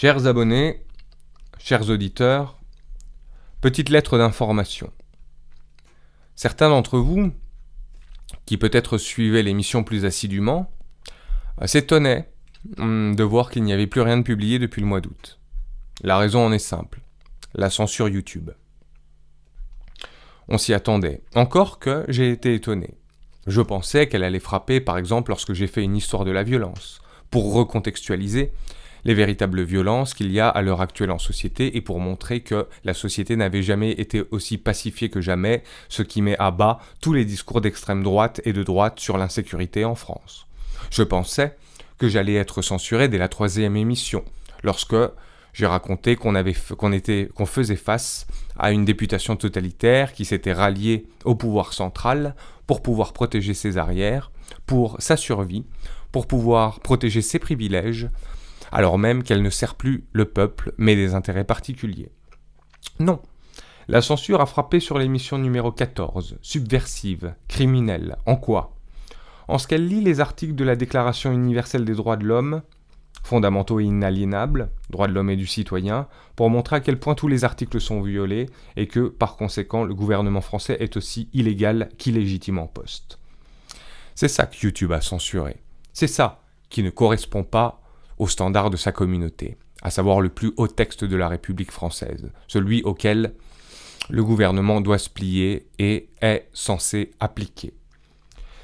Chers abonnés, chers auditeurs, petite lettre d'information. Certains d'entre vous, qui peut-être suivaient l'émission plus assidûment, s'étonnaient de voir qu'il n'y avait plus rien de publié depuis le mois d'août. La raison en est simple, la censure YouTube. On s'y attendait, encore que j'ai été étonné. Je pensais qu'elle allait frapper par exemple lorsque j'ai fait une histoire de la violence, pour recontextualiser les véritables violences qu'il y a à l'heure actuelle en société et pour montrer que la société n'avait jamais été aussi pacifiée que jamais, ce qui met à bas tous les discours d'extrême droite et de droite sur l'insécurité en France. Je pensais que j'allais être censuré dès la 3e émission, lorsque j'ai raconté qu'on faisait face à une députation totalitaire qui s'était ralliée au pouvoir central pour pouvoir protéger ses arrières, pour sa survie, pour pouvoir protéger ses privilèges, alors même qu'elle ne sert plus le peuple, mais des intérêts particuliers. Non, la censure a frappé sur l'émission numéro 14, subversive, criminelle. En quoi ? En ce qu'elle lit les articles de la Déclaration universelle des droits de l'homme, fondamentaux et inaliénables, droits de l'homme et du citoyen, pour montrer à quel point tous les articles sont violés et que, par conséquent, le gouvernement français est aussi illégal qu'illégitime en poste. C'est ça que YouTube a censuré. C'est ça qui ne correspond pas aux standards de sa communauté, à savoir le plus haut texte de la République française, celui auquel le gouvernement doit se plier et est censé appliquer.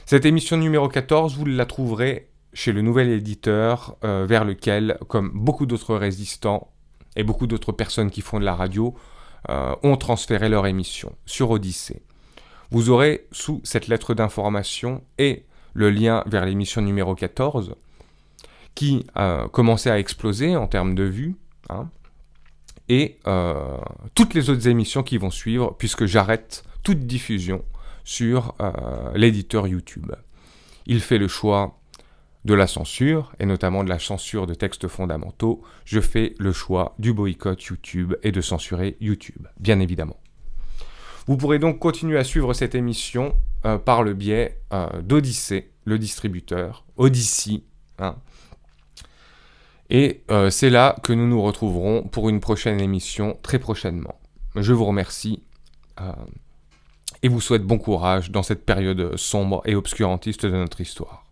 Cette émission numéro 14, vous la trouverez chez le nouvel éditeur vers lequel, comme beaucoup d'autres résistants et beaucoup d'autres personnes qui font de la radio, ont transféré leur émission sur Odyssée. Vous aurez sous cette lettre d'information et le lien vers l'émission numéro 14, qui commençait à exploser en termes de vues, et toutes les autres émissions qui vont suivre, puisque j'arrête toute diffusion sur l'éditeur YouTube. Il fait le choix de la censure, et notamment de la censure de textes fondamentaux. Je fais le choix du boycott YouTube et de censurer YouTube, bien évidemment. Vous pourrez donc continuer à suivre cette émission par le biais d'Odyssée, le distributeur, Odyssey, Et c'est là que nous nous retrouverons pour une prochaine émission très prochainement. Je vous remercie et vous souhaite bon courage dans cette période sombre et obscurantiste de notre histoire.